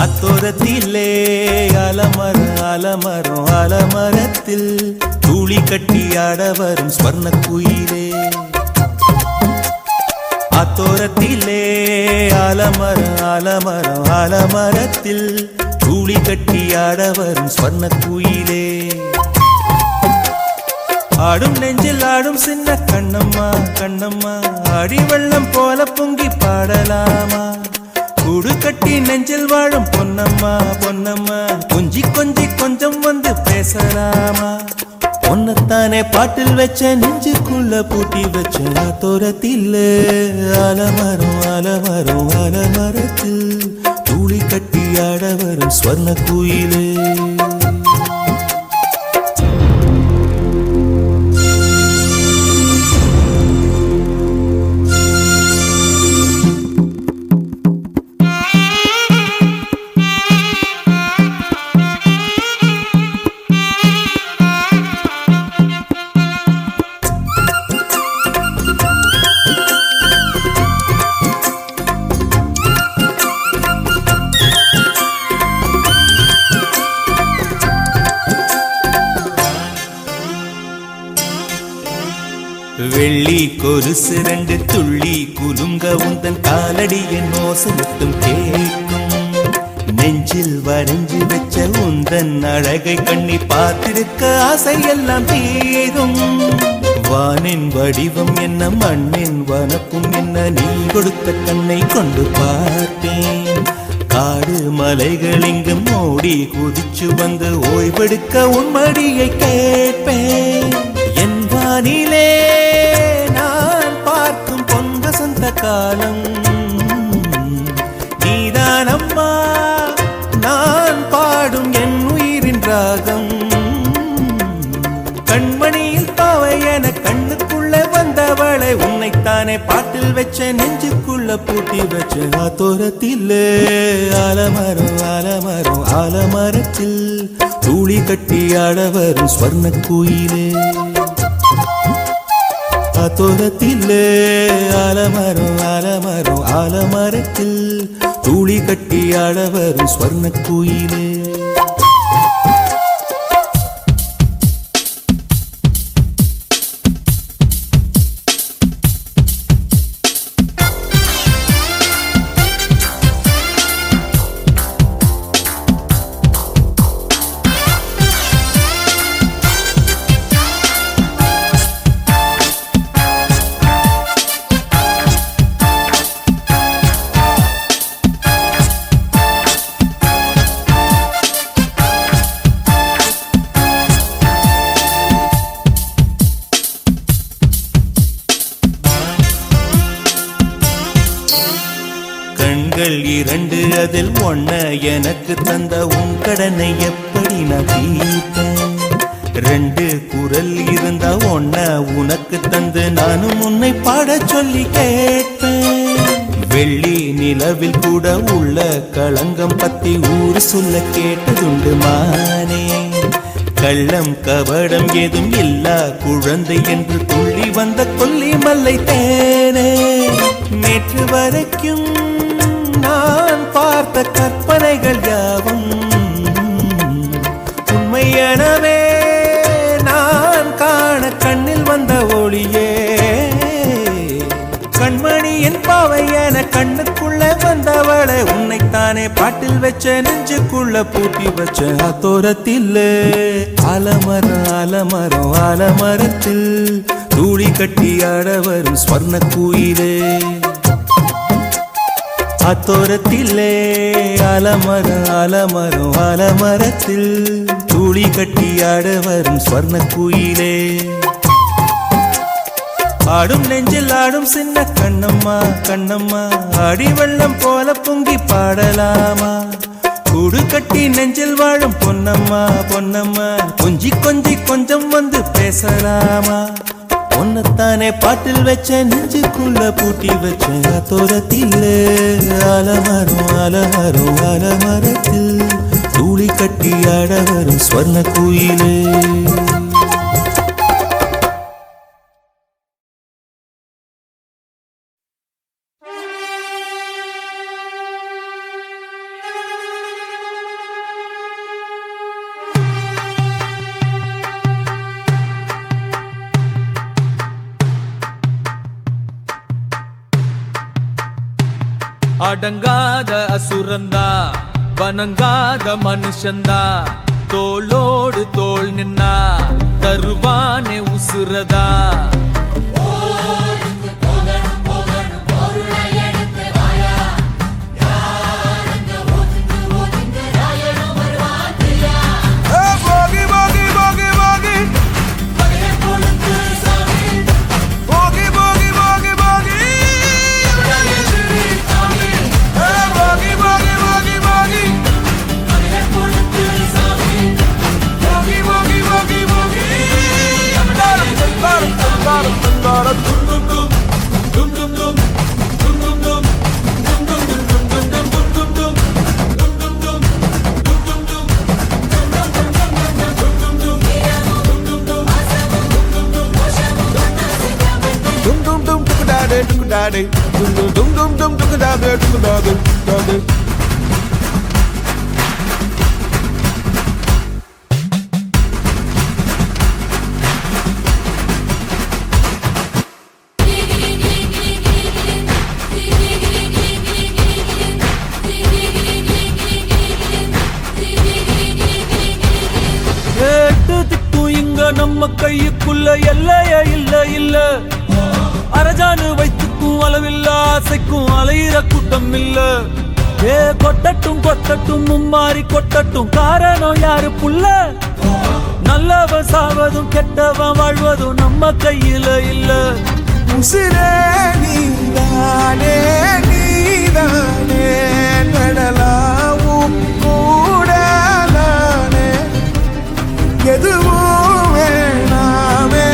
அத்தோரத்திலே அலமரம் அலமரம் அலமரத்தில் தூளி கட்டி ஆட வரும் ஸ்வர்ண குயிலே. அத்தோரத்திலே அலமரம் அலமரம் அலமரத்தில் தூளி கட்டி ஆட வரும் ஸ்வர்ண குயிலே. ஆடும் நெஞ்சில் ஆடும் சின்ன கண்ணம்மா கண்ணம்மா அடி வெள்ளம் போல பொங்கி பாடலாமா. கூடு கட்டி நெஞ்சில் வாழும் பொன்னம்மா பொன்னம்மா கொஞ்சி கொஞ்சி கொஞ்சம் வந்து பேசலாமா. பொன்னத்தானே பாட்டில் வச்ச நெஞ்சுக்குள்ள பூட்டி வச்ச தோரத்தில் அலமரம் அலமரம் அலமரத்தில் தூளி கட்டி ஆட வரும் ஸ்வர்ண குயிலே. வெள்ளி கொலுசு ரெண்டு துள்ளி குலுங்க உந்தன் காலடி என் ஓசை மட்டும் கேட்கும். நெஞ்சில் வரைஞ்சு வச்ச உந்தன் அழகை கண்ணி பார்த்திருக்க ஆசையெல்லாம் தீரும். வானின் வடிவம் என்ன மண்ணின் வனப்பும் என்ன நீ கொடுத்த கண்ணை கொண்டு பார்த்தேன். காடு மலைகள் இங்கு மோடி குதிச்சு வந்து ஓய்வெடுக்க உன் மடியை கேட்பேன். என் வானிலே நான் பார்க்கும் பொன் வசந்த காலம் நீதான் அம்மா. நான் பாடும் என் உயிரின் ராகம் கண்மணியில் பாவை என கண்ணுக்குள்ள வந்தவளை உன்னைத்தானே பாட்டில் வச்ச நெஞ்சுக்குள்ள பூட்டி வச்ச தோரத்தில் அலமரம் அலமரம் அலமரத்தில் தூளி கட்டி ஆட வரும் ஸ்வர்ண குயிலே. தோரத்தில் அலமரம் அலமரம் அலமரத்தில் தூளி கட்டி ஆட வரும் ஸ்வர்ண குயிலே. கண்கள் இரண்டு அதில் ஒன்ன எனக்கு தந்த உன் கடனை எப்படி நான் தீர்ப்பேன். ரெண்டு குரல் இருந்தா ஒன்ன உனக்கு தந்து நானும் உன்னை பாட சொல்லி கேட்பேன். வெள்ளி நிலவில் கூட உள்ள களங்கம் பத்தி ஊர் சொல்ல கேட்டதுண்டு மானே. கள்ளம் கபடம் ஏதும் இல்லா குழந்தை என்று துள்ளி வந்த கொல்லி மல்லை தேனே. நேற்று வரைக்கும் நான் பார்த்த கற்பனைகள் யாவும் உண்மையெனவே நான் காண கண்ணில் வந்த ஒளியே. கண்மணியின் பாவை என கண்ணுக்குள்ள வந்தவளை உன்னைத்தானே பாட்டில் வச்ச நெஞ்சுக்குள்ள பூட்டி வச்ச தோரத்தில் அலமரம் அலமரம் அலமரத்தில் தூளி கட்டி ஆட வரும் ஸ்வர்ண குயிலே. அத்தோரத்திலே அலமரம் அலமரம் அலமரத்தில் தூளி கட்டி ஆட வரும் ஸ்வர்ண குயிலே. ஆடும் நெஞ்சில் ஆடும் சின்ன கண்ணம்மா கண்ணம்மா அடி வெள்ளம் போல பொங்கி பாடலாமா. கூடு கட்டி நெஞ்சில் வாழும் பொன்னம்மா பொன்னம்மா கொஞ்சி கொஞ்சி கொஞ்சம் வந்து பேசலாமா. பொன்னத்தானே பாட்டில் வச்ச நெஞ்சுக்குள்ள பூட்டி வச்ச தோரத்தில் அலமரம் அலமரம் அலமரத்தில் தூளி கட்டி ஆட வரும் ஸ்வர்ண குயிலே. அடங்காத அசுரந்தா வணங்காத மனுஷந்தா தோளோடு தோள் நின்னா தருவானே உசுரதா நம்ம கையுக்குள்ள எல்லைய இல்ல இல்ல அரஜானு வைத்துக்கும் அளவில்ல ஆசைக்கும் அலையிற கூட்டம் இல்ல ஏ கொட்டட்டும் கொட்டட்டும் மும்மாறி கொட்டட்டும் காரணம் யாரு புள்ள நல்லவன் சாவதும் கெட்டவன் வாழ்வதும் நம்ம கையில இல்ல உசிரே நீதானே நீதானே நடலாவும் கூட நானே எதுவும் வேணாமே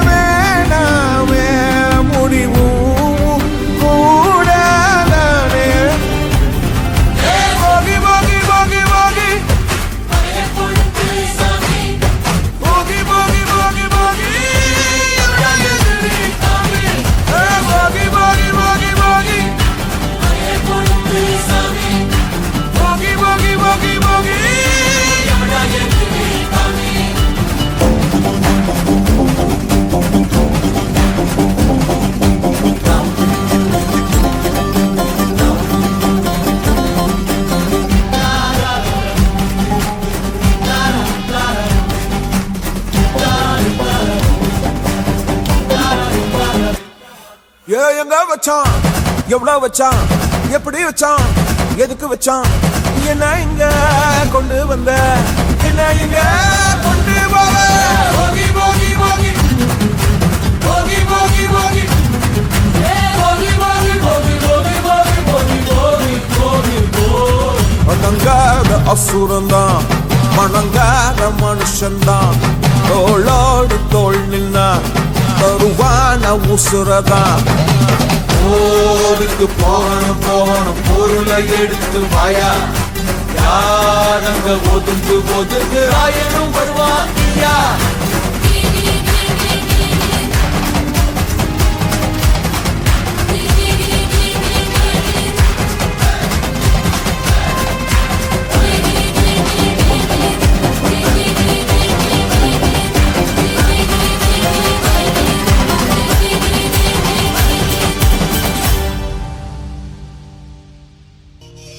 வேணாமே முடிவும் கூட நானே போகி போகி போகி போகி போகி போகி போகி போகி போகி போகி போகி போகி போகி போகி போகி எங்க வச்சான் எவ்வளவு வச்சான் எப்படி வச்சான் எதுக்கு வச்சான் என்ன இங்க கொண்டு வந்த என்ன இங்க கொண்டு போக போகி போகி போகி போகி போகி போகி போகி போகி போகி போகி போகி போகி போகி போகி அடங்காத அசுரந்தான் வணங்காத மனுஷன்தான் தோளோடு தோள் நின்னா தருவான உசுரதான் ஓடுக்கு போகணும் போகணும் பொருளை எடுத்து வாயா யாரங்க ஒதுங்கு ஒதுங்கு ஆயனும் வருவாங்கியா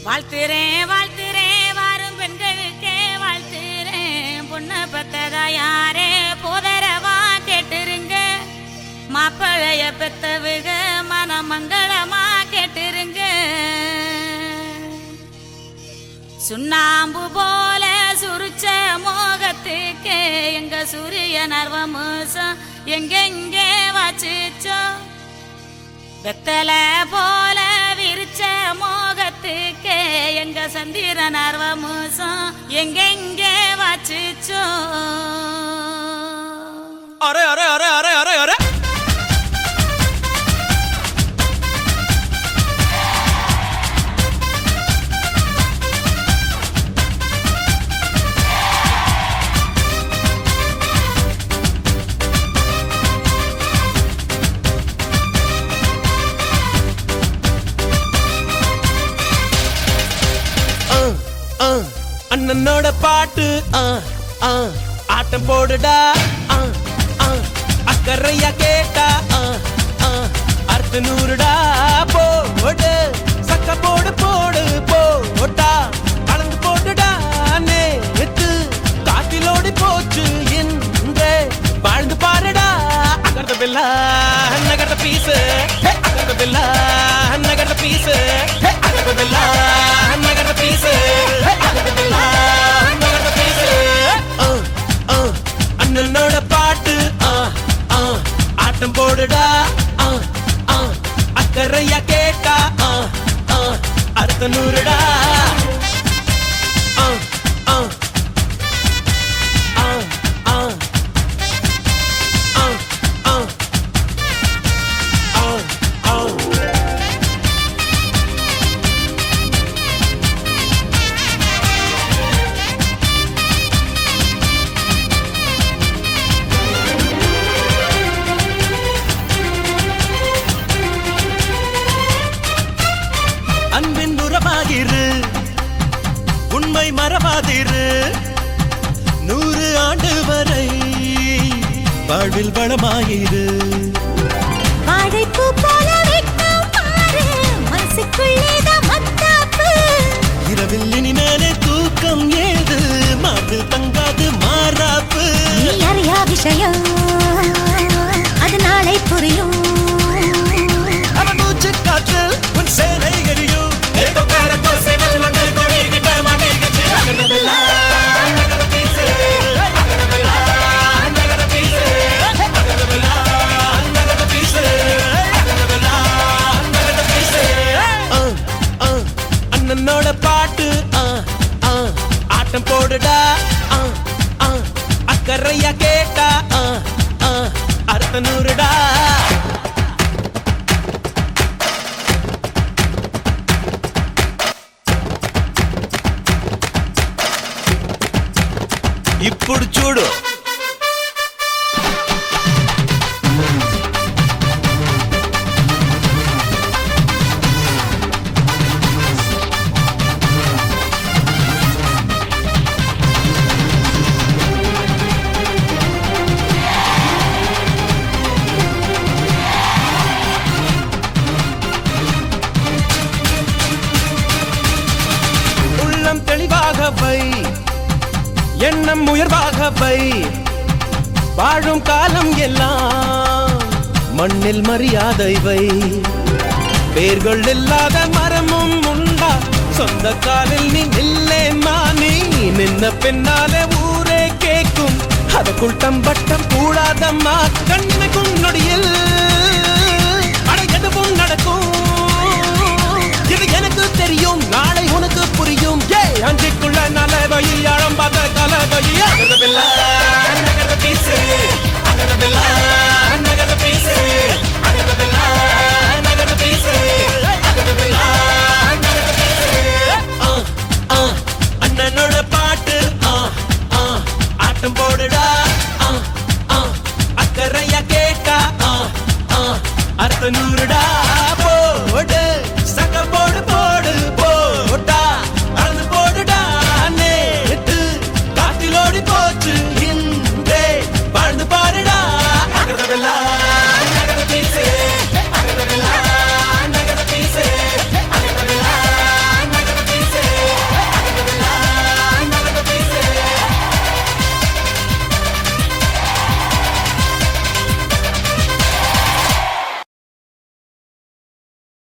வாழ்த்துறேன் வாழ்த்துறேன் வாரும் பெண்களுக்கே வாழ்த்துறேன் பொண்ணு பெத்ததா யாரே போதரவா கேட்டுருங்க மாப்பிளைய பெத்தவுக மனமங்களமா கேட்டுருங்க சுண்ணாம்பு போல சுருச்ச மோகத்துக்கு எங்க சூரிய நர்வமோசம் எங்கெங்கே வாச்சிச்சோ வெத்தல போல விரிச்ச மோகத்துக்கு எங்க சந்திர நர்வமோசம் எங்கெங்கே வாச்சிச்சோ அரே அரே அரே அரே அரே அரே அண்ணனோட பாட்டு ஆட்டம் போடுடா அக்கறையா கேட்டா அர்த்த நூறுடா போடு சக்க போடு அடுத்த 100டா அன்பின் உறவாகிரு உண்மை மறவாதிரு 100 ஆண்டு வரை வாழ்வில் வளமாயிரு வாழைப்பூ போல வெட்கம் பாரு மனசுக்குள்ளேதான் மத்தாப்பு இரவில் இனிமேலே தூக்கம் ஏது மார்பில் தங்காது மாறாப்பு நீ அறியா விஷயம் அது நாளை புரியும் அவன் மூச்சு காற்று உன் சேனை எரியும் அண்ணனோட பாட்டு ஆட்டம் போடுடா அக்கறையா கேட்டா அடுத்த 100டா ఇప్పుడు చూడు உள்ளம் தெளிவாக வை எண்ணம் உயர்வாக வை வாழும் காலம் எல்லாம் மண்ணில் மரியாதை வை பேர்கள் இல்லாத மரமும் உண்டா சொந்த காலில் நீ நில்லே மானி நின்ன பின்னாலே ஊரே கேட்கும் அதற்குள் தம்பட்டம் கூடாதம்மா கண்ணிமைக்கும் நொடியில் எதுவும் நடக்கும் இது எனக்கு தெரியும் நாளை உனக்கு புரியும் அஞ்சுக்குள்ள நலவை ஆழம் பார்த்த கலவை